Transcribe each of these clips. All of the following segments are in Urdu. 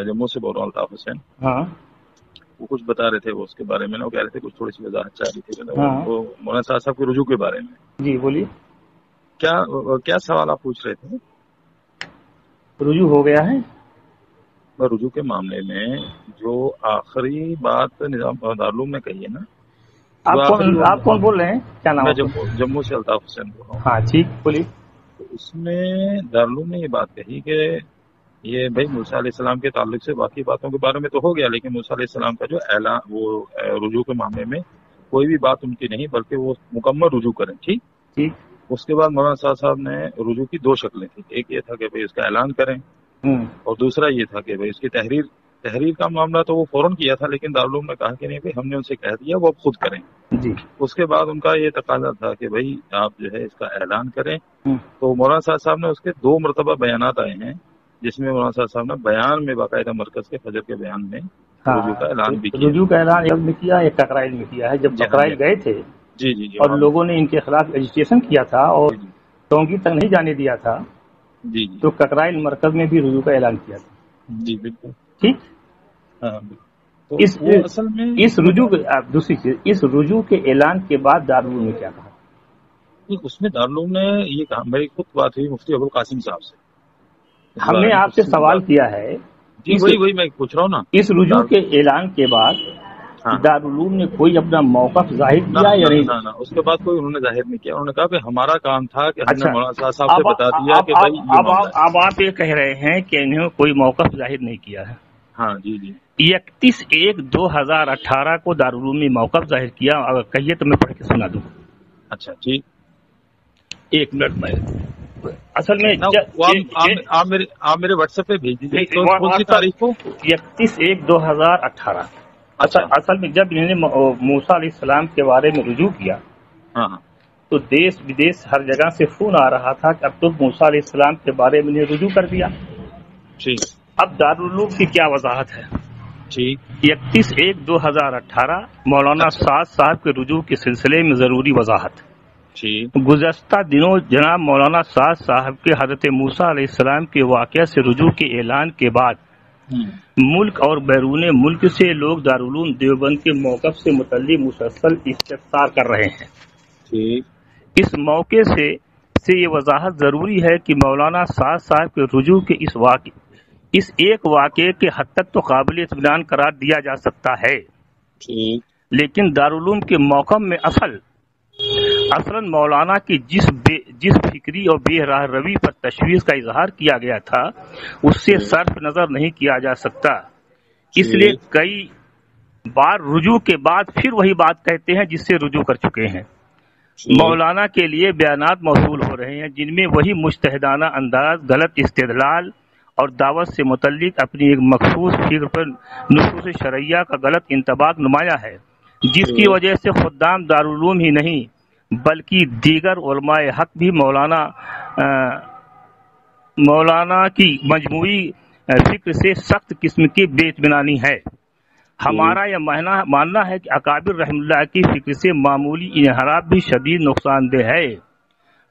جموں سے بول رہا ہوں، الطاف حسین. ہاں وہ کچھ بتا رہے تھے وہ اس کے بارے میں، وہ کہہ رہے تھے کچھ تھوڑی سی وضاحت چاہ رہی تھی ہاں وہ مولانا صاحب کے رجوع کے بارے میں. جی بولیے. کیا سوال آپ پوچھ رہے تھے؟ رجوع ہو گیا ہے رجوع کے معاملے میں جو آخری بات نظام دارالعلوم نے کہی ہے نا، آپ کون بول رہے ہیں؟ کیا نام میں ہے؟ جموں سے الطاف حسین بول رہا ہوں. ہاں ٹھیک بولیے. تو اس میں دارالعلوم نے یہ بات کہی کہ یہ بھائی موسیٰ علیہ السلام کے تعلق سے باقی باتوں کے بارے میں تو ہو گیا، لیکن موسیٰ علیہ السلام کا جو اعلان وہ رجوع کے معاملے میں کوئی بھی بات ان کی نہیں، بلکہ وہ مکمل رجوع کریں. ٹھیک. اس کے بعد مولانا صاحب نے رجوع کی دو شکلیں تھیں. ایک یہ تھا کہ بھائی اس کا اعلان کریں، اور دوسرا یہ تھا کہ بھائی اس کی تحریر کا معاملہ تو وہ فوراً کیا تھا، لیکن دارالعلوم نے کہا کہ نہیں بھائی ہم نے ان سے کہہ دیا وہ اب خود کریں. جی. اس کے بعد ان کا یہ تقاضا تھا کہ بھائی آپ جو ہے اس کا اعلان کریں. تو مولانا صاحب نے اس کے 2 مرتبہ بیانات آئے ہیں، جس میں مولانا صاحب نے بیان میں باقاعدہ مرکز کے فجر کے بیان میں رجوع کا اعلان بھی کیا. رجوع کا اعلان ایک میں کیا، ایک ککرائل میں کیا ہے. جب ککرائل گئے تھے جی اور لوگوں نے ان کے خلاف رجسٹریشن کیا تھا اور ٹونگی تک نہیں جانے دیا تھا، جی تو ککرائل مرکز میں بھی رجوع کا اعلان کیا تھا. جی بالکل ٹھیک. ہاں تو اصل میں اس رجوع دوسری چیز، اس رجوع کے اعلان کے بعد دارالعلوم نے کیا کہا؟ اس میں دارالعلوم نے یہ کہا، میری خود بات ہوئی مفتی ابوالقاسم صاحب سے. ہم نے آپ سے سوال کیا ہے، جی وہی میں پوچھ رہا ہوں نا. اس رجوع کے اعلان کے بعد دارالعلوم نے کوئی اپنا موقف ظاہر کیا یا نہیں؟ نہ اس کے بعد کوئی انہوں نے ظاہر نہیں کیا. انہوں نے کہا کہ ہمارا کام تھا کہ ہم نے مولانا صاحب سے بتا دیا کہ بھائی اب آپ یہ کہہ رہے ہیں کہ انہوں کوئی موقف ظاہر نہیں کیا ہے. ہاں جی 31/1/2018 کو دارالعلوم نے موقف ظاہر کیا. اگر کہیے تو میں پڑھ کے سنا دوں. اچھا ٹھیک. 1 منٹ میں اصل میں آپ میرے واٹس ایپ پہ بھیج دیجیے. کون سی تاریخ کو؟ 31/1/2018. اصل میں جب انہوں نے موسیٰ علیہ السلام کے بارے میں رجوع کیا تو دیش ودیش ہر جگہ سے فون آ رہا تھا کہ اب تو موسیٰ علیہ السلام کے بارے میں رجوع کر دیا. ٹھیک. اب دارالعلوم کی کیا وضاحت ہے؟ ٹھیک. 31/1/2018 مولانا سعد صاحب کے رجوع کے سلسلے میں ضروری وضاحت. گزشتہ دنوں جناب مولانا سعد صاحب کے حضرت موسیٰ علیہ السلام کے واقعہ سے رجوع کے اعلان کے بعد ملک اور بیرون ملک سے لوگ دارالعلوم دیوبند کے موقف سے متعلق مسلسل استفسار کر رہے ہیں. اس موقع سے یہ وضاحت ضروری ہے کہ مولانا سعد صاحب کے رجوع کے اس ایک واقعے کے حد تک تو قابل اطمینان قرار دیا جا سکتا ہے، لیکن دارالعلوم کے موقف میں اصلاً مولانا کی جس فکری اور بے راہ روی پر تشویش کا اظہار کیا گیا تھا اس سے صرف نظر نہیں کیا جا سکتا. اس لیے کئی بار رجوع کے بعد پھر وہی بات کہتے ہیں جس سے رجوع کر چکے ہیں. مولانا کے لیے بیانات موصول ہو رہے ہیں جن میں وہی مجتہدانہ انداز، غلط استدلال اور دعوت سے متعلق اپنی ایک مخصوص فکر پر نصوص شرعیہ کا غلط انطباق نمایاں ہے، جس کی وجہ سے خدام دارالعلوم ہی نہیں بلکہ دیگر علماء حق بھی مولانا کی مجموعی فکر سے سخت قسم کی بے اطمینانی ہے. ہمارا یہ ماننا ہے کہ اکابر رحم اللہ کی فکر سے معمولی انحراف بھی شدید نقصان دہ ہے.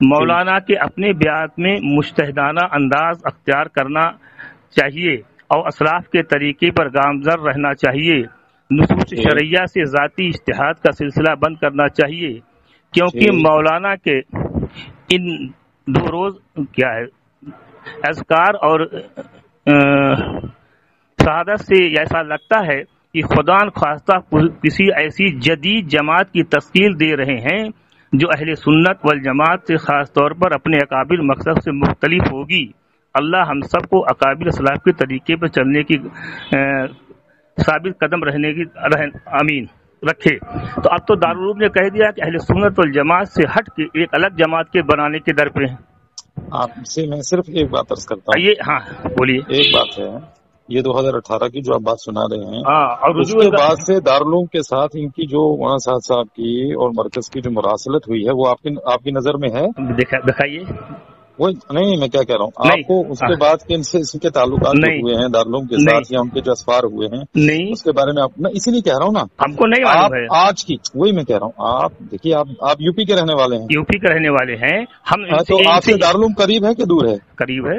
مولانا کے اپنے بیات میں مجتہدانہ انداز اختیار کرنا چاہیے اور اسلاف کے طریقے پر گامزن رہنا چاہیے. نصوص شرعیہ سے ذاتی اجتہاد کا سلسلہ بند کرنا چاہیے، کیونکہ مولانا کے ان 2 روز کیا ہے اذکار اور شہادت سے ایسا لگتا ہے کہ خدا نخواستہ کسی ایسی جدید جماعت کی تشکیل دے رہے ہیں جو اہل سنت والجماعت سے خاص طور پر اپنے اکابر مقصد سے مختلف ہوگی. اللہ ہم سب کو اکابر اسلاف کے طریقے پر چلنے کی ثابت قدم رہنے کی امین رکھے. تو اب تو دارالعلوم نے کہہ دیا کہ اہل سنت والجماعت سے ہٹ کے ایک الگ جماعت کے بنانے کے در پہ ہیں. آپ سے میں صرف ایک بات عرض کرتا ہوں. ہاں بولیے. ایک بات ہے، یہ 2018 کی جو آپ بات سنا رہے ہیں اور اس کے بعد سے دارالعلوم کے ساتھ ان کی جو مولانا سعد صاحب کی اور مرکز کی جو مراسلت ہوئی ہے وہ آپ کی نظر میں ہے؟ دکھائیے. وہ نہیں میں کیا کہہ رہا ہوں، آپ کو اس کے بعد کے ان کے تعلقات جو ہوئے ہیں دارالعلوم کے ساتھ یا ان کے جو اسفار ہوئے ہیں اس کے بارے میں آپ، میں اسی لیے کہہ رہا ہوں نا ہم کو نہیں معلوم ہے آج کی، وہی میں کہہ رہا ہوں. آپ دیکھیے آپ یو پی کے رہنے والے ہیں. یو پی کے رہنے والے ہیں ہم. تو آپ سے دارالعلوم قریب ہے کہ دور ہے؟ قریب ہے.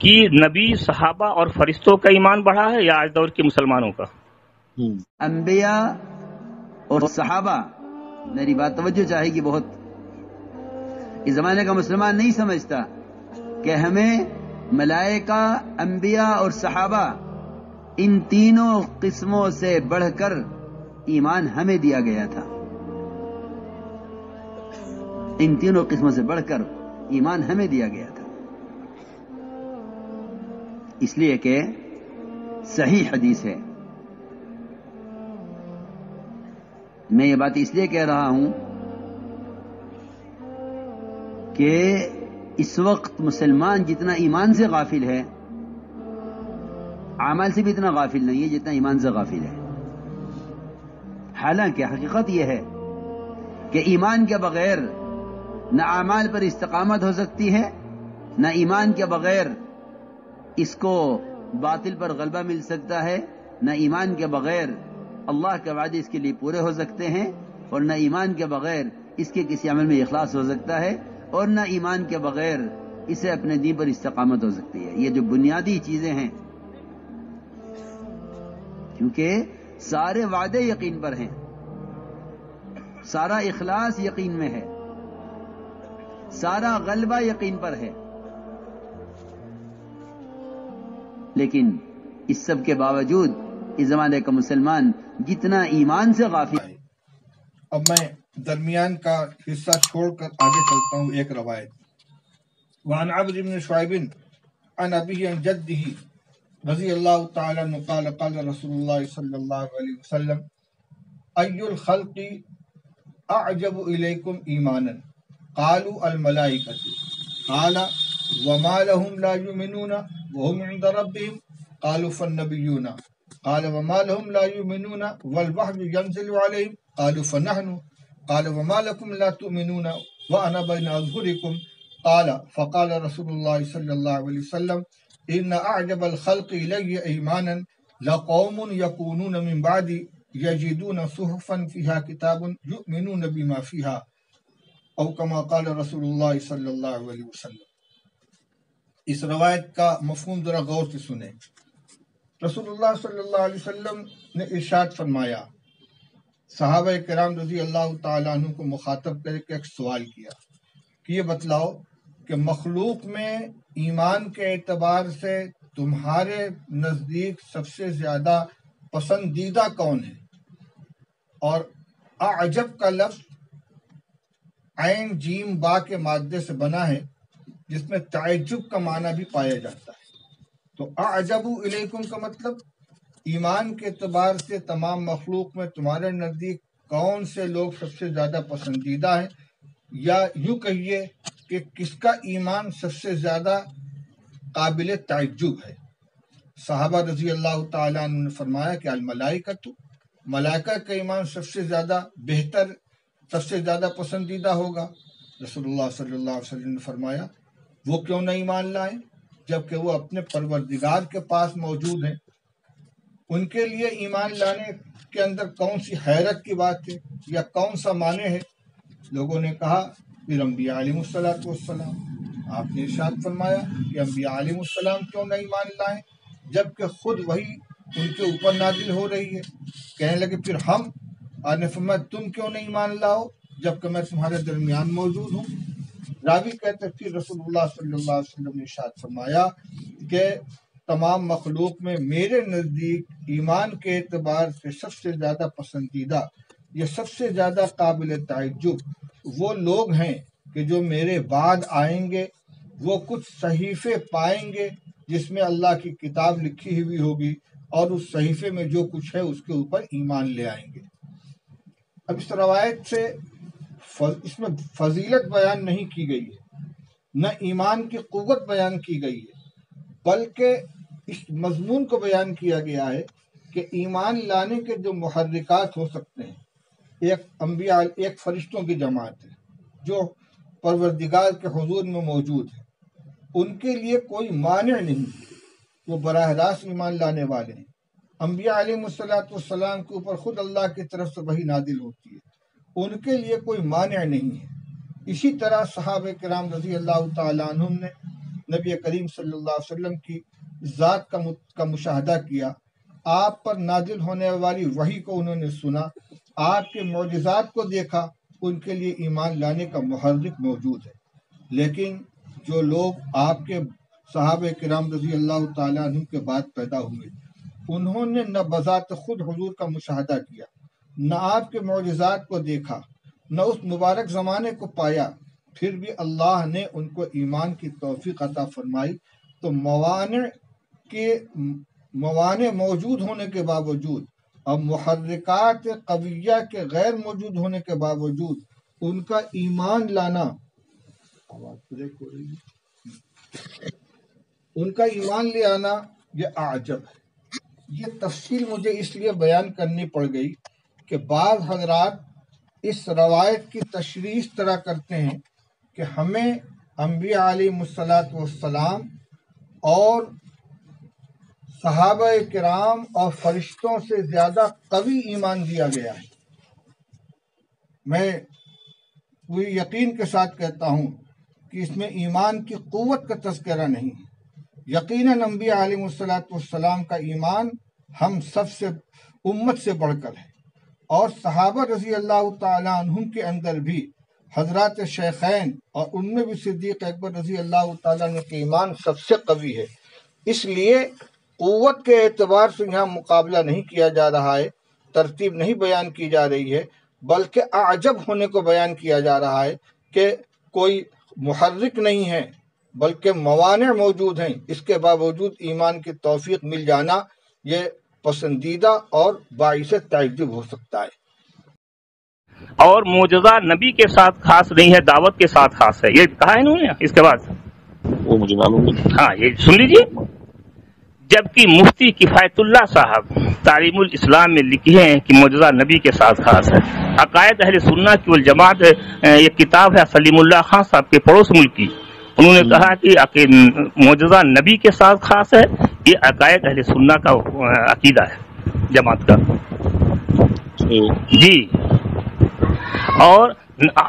کہ نبی، صحابہ اور فرشتوں کا ایمان بڑھا ہے یا آج دور کے مسلمانوں کا؟ انبیاء اور صحابہ، میری بات توجہ چاہے گی بہت. اس زمانے کا مسلمان نہیں سمجھتا کہ ہمیں ملائکہ، انبیاء اور صحابہ ان تینوں قسموں سے بڑھ کر ایمان ہمیں دیا گیا تھا. ان تینوں قسموں سے بڑھ کر ایمان ہمیں دیا گیا تھا، اس لیے کہ صحیح حدیث ہے. میں یہ بات اس لیے کہہ رہا ہوں کہ اس وقت مسلمان جتنا ایمان سے غافل ہے، اعمال سے بھی اتنا غافل نہیں ہے جتنا ایمان سے غافل ہے. حالانکہ حقیقت یہ ہے کہ ایمان کے بغیر نہ اعمال پر استقامت ہو سکتی ہے، نہ ایمان کے بغیر اس کو باطل پر غلبہ مل سکتا ہے، نہ ایمان کے بغیر اللہ کے وعدے اس کے لیے پورے ہو سکتے ہیں، اور نہ ایمان کے بغیر اس کے کسی عمل میں اخلاص ہو سکتا ہے، اور نہ ایمان کے بغیر اسے اپنے دین پر استقامت ہو سکتی ہے. یہ جو بنیادی چیزیں ہیں، کیونکہ سارے وعدے یقین پر ہیں، سارا اخلاص یقین میں ہے، سارا غلبہ یقین پر ہے، لیکن اس سب کے باوجود اس زمانے کا مسلمان جتنا ایمان سے غافل ہے. اب میں درمیان کا حصہ چھوڑ کر آگے چلتا ہوں. ایک روایت وعن عبد بن شعیب عن ابیہ عن جدہ رضی اللہ تعالی عنہ قال قال رسول اللہ صلی اللہ علیہ وسلم ای الخلق اعجب الیکم ایمانا قالوا الملائکۃ قال وما لهم لا يؤمنون وهم عند ربهم قالوا فالنبیون قال وما لهم لا يؤمنون والوحی ينزل عليهم قالوا فنحن قال وما لكم لا تؤمنون وانا بين اظهركم قال فقال رسول الله صلى الله عليه وسلم ان اعجب الخلق الي ایمانا لقوم يكونون من بعد يجدون صحفا فيها كتاب يؤمنون بما فيها او كما قال رسول اللہ صلی اللہ علیہ وسلم. اس روایت کا مفہوم ذرا غور سے سنیں. رسول اللہ صلی اللہ علیہ وسلم نے ارشاد فرمایا، صحابہ کرام رضی اللہ تعالیٰ عنہ کو مخاطب کر کے ایک سوال کیا کہ یہ بتلاؤ کہ مخلوق میں ایمان کے اعتبار سے تمہارے نزدیک سب سے زیادہ پسندیدہ کون ہے؟ اور اعجب کا لفظ عین جیم با کے مادے سے بنا ہے جس میں تعجب کا معنی بھی پایا جاتا ہے. تو اعجب الیکم کا مطلب ایمان کے اعتبار سے تمام مخلوق میں تمہارے نزدیک کون سے لوگ سب سے زیادہ پسندیدہ ہیں، یا یوں کہیے کہ کس کا ایمان سب سے زیادہ قابل تعجب ہے. صحابہ رضی اللہ تعالیٰ عنہ نے فرمایا کہ الملائکۃ، ملائکہ کا ایمان سب سے زیادہ بہتر، سب سے زیادہ پسندیدہ ہوگا. رسول اللہ صلی اللہ علیہ وسلم نے فرمایا وہ کیوں نہ ایمان لائیں جبکہ وہ اپنے پروردگار کے پاس موجود ہیں. ان کے لیے ایمان لانے کے اندر کون سی حیرت کی بات ہے یا کون سا معنی ہے؟ لوگوں نے کہا پھر انبیاء علیہ السلام. آپ نے ارشاد فرمایا کہ انبیاء علیہ السلام کیوں نہ ایمان لائیں جبکہ خود وہی ان کے اوپر نازل ہو رہی ہے. کہنے لگے پھر ہم، آپ نے فرمایا تم کیوں نہیں ایمان لاؤ جبکہ میں تمہارے درمیان موجود ہوں. راوی کہتے پھر رسول اللہ صلی اللہ علیہ وسلم نے ارشاد فرمایا کہ تمام مخلوق میں میرے نزدیک ایمان کے اعتبار سے سب سے زیادہ پسندیدہ یا سب سے زیادہ قابل تعجب وہ لوگ ہیں کہ جو میرے بعد آئیں گے. وہ کچھ صحیفے پائیں گے جس میں اللہ کی کتاب لکھی ہوئی ہوگی اور اس صحیفے میں جو کچھ ہے اس کے اوپر ایمان لے آئیں گے. اب اس روایت سے اس میں فضیلت بیان نہیں کی گئی ہے، نہ ایمان کی قوت بیان کی گئی ہے، بلکہ اس مضمون کو بیان کیا گیا ہے کہ ایمان لانے کے جو محرکات ہو سکتے ہیں. ایک انبیاء، ایک فرشتوں کی جماعت ہے جو پروردگار کے حضور میں موجود ہے، ان کے لیے کوئی مانع نہیں، وہ براہ راست ایمان لانے والے ہیں. انبیاء علیہ السلام کے اوپر خود اللہ کی طرف سے وحی نازل ہوتی ہے، ان کے لیے کوئی مانع نہیں ہے. اسی طرح صحابہ کرام رضی اللہ تعالیٰ عنہم نے نبی کریم صلی اللہ علیہ وسلم کی ذات کا مشاہدہ کیا، آپ پر نازل ہونے والی وحی کو انہوں نے سنا، آپ کے معجزات کو دیکھا، ان کے لیے ایمان لانے کا محرک موجود ہے۔ لیکن جو لوگ آپ کے صحابہ کرام رضی اللہ تعالیٰ عنہ کے بعد پیدا ہوئے، انہوں نے نہ بذات خود حضور کا مشاہدہ کیا، نہ آپ کے معجزات کو دیکھا، نہ اس مبارک زمانے کو پایا، پھر بھی اللہ نے ان کو ایمان کی توفیق عطا فرمائی، تو موانع موجود ہونے کے باوجود اور محرکات قویہ کے غیر موجود ہونے کے باوجود ان کا ایمان لانا، ان کا ایمان لے آنا یہ اعجب ہے۔ یہ تفصیل مجھے اس لیے بیان کرنی پڑ گئی کہ بعض حضرات اس روایت کی تشریح اس طرح کرتے ہیں کہ ہمیں انبیاء علیہ السلام اور صحابہ کرام اور فرشتوں سے زیادہ قوی ایمان دیا گیا ہے۔ میں پوری یقین کے ساتھ کہتا ہوں کہ اس میں ایمان کی قوت کا تذکرہ نہیں ہے۔ یقیناً انبیاء علیہ السلام کا ایمان ہم سب سے امت سے بڑھ کر ہے، اور صحابہ رضی اللہ تعالیٰ عنہم کے اندر بھی حضرات شیخین اور ان میں بھی صدیق اکبر رضی اللہ تعالیٰ عنہ کے ایمان سب سے قوی ہے۔ اس لیے قوت کے اعتبار سے یہاں مقابلہ نہیں کیا جا رہا ہے، ترتیب نہیں بیان کی جا رہی ہے، بلکہ اعجب ہونے کو بیان کیا جا رہا ہے کہ کوئی محرک نہیں ہے بلکہ موانع موجود ہیں، اس کے باوجود ایمان کی توفیق مل جانا یہ پسندیدہ اور باعث تعجب ہو سکتا ہے۔ اور معجزہ نبی کے ساتھ خاص نہیں ہے، دعوت کے ساتھ خاص ہے، یہ کہا ہے انہوں نے۔ اس کے بعد وہ مجھے معلوم نہیں، ہاں یہ سن لیجیے۔ جبکہ مفتی کفایت اللہ صاحب تعلیم الاسلام میں لکھی ہیں کہ معجزہ نبی کے ساتھ خاص ہے۔ عقائد اہل سنت کی والجماعت یہ کتاب ہے سلیم اللہ خان صاحب کے پڑوس ملک کی، انہوں نے کہا کہ معجزہ نبی کے ساتھ خاص ہے، یہ عقائد اہل سنت کا عقیدہ ہے جماعت کا جی۔ اور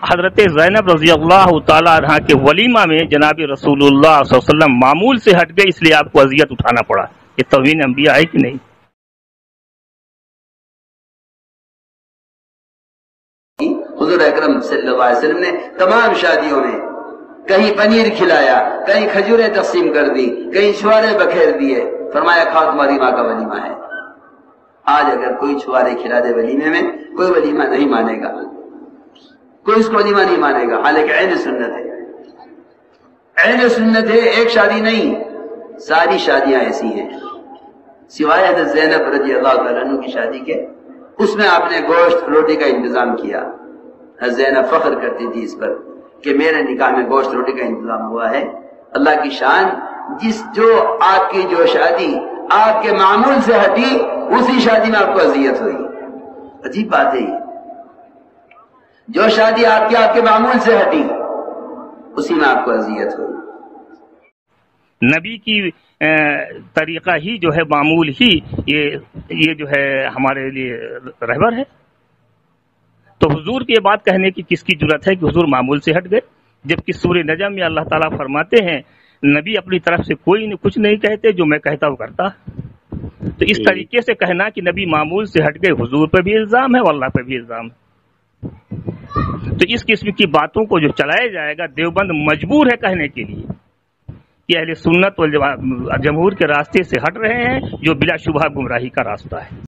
حضرت زینب رضی اللہ تعالی عنہ کے ولیمہ میں جناب رسول اللہ صلی اللہ علیہ وسلم معمول سے ہٹ گئے، اس لیے آپ کو اذیت اٹھانا پڑا۔ یہ توہین انبیاء ہے کہ نہیں؟ حضور اکرم صلی اللہ علیہ وسلم نے تمام شادیوں میں کہیں پنیر کھلایا، کہیں کھجوریں تقسیم کر دی، کہیں چھوارے بکھیر دیے، فرمایا کھاؤ تمہاری ماں کا ولیمہ ہے۔ آج اگر کوئی چھوارے کھلا دے ولیمے میں، کوئی ولیمہ نہیں مانے گا، کوئی اس کو ولیمہ نہیں مانے گا، حالانکہ عین سنت ہے، عین سنت ہے، ایک شادی نہیں، ساری شادیاں ایسی ہیں سوائے حضرت زینب رضی اللہ تعالیٰ عنہ کی شادی کے، اس میں آپ نے گوشت روٹی کا انتظام کیا۔ حضرت زینب فخر کرتی تھی اس پر کہ میرے نکاح میں گوشت روٹی کا انتظام ہوا ہے۔ اللہ کی شان، جو آپ کی جو شادی آپ کے معمول سے ہٹی، اسی شادی میں آپ کو اذیت ہوئی۔ عجیب بات ہے یہ، جو شادی آپ کے معمول سے ہٹی اسی میں آپ کو اذیت ہوئی۔ نبی کی طریقہ ہی جو ہے معمول ہی یہ جو ہے ہمارے لیے رہبر ہے، تو حضور کی یہ بات کہنے کی کس کی جرت ہے کہ حضور معمول سے ہٹ گئے، جبکہ سورہ نجم میں اللہ تعالیٰ فرماتے ہیں نبی اپنی طرف سے کچھ نہیں کہتے، جو میں کہتا ہوں کرتا۔ تو اس طریقے سے کہنا کہ نبی معمول سے ہٹ گئے، حضور پہ بھی الزام ہے اور اللہ پہ بھی الزام ہے۔ تو اس قسم کی باتوں کو جو چلایا جائے گا، دیوبند مجبور ہے کہنے کے لیے کہ اہل سنت والجمہور کے راستے سے ہٹ رہے ہیں، جو بلا شبہ گمراہی کا راستہ ہے۔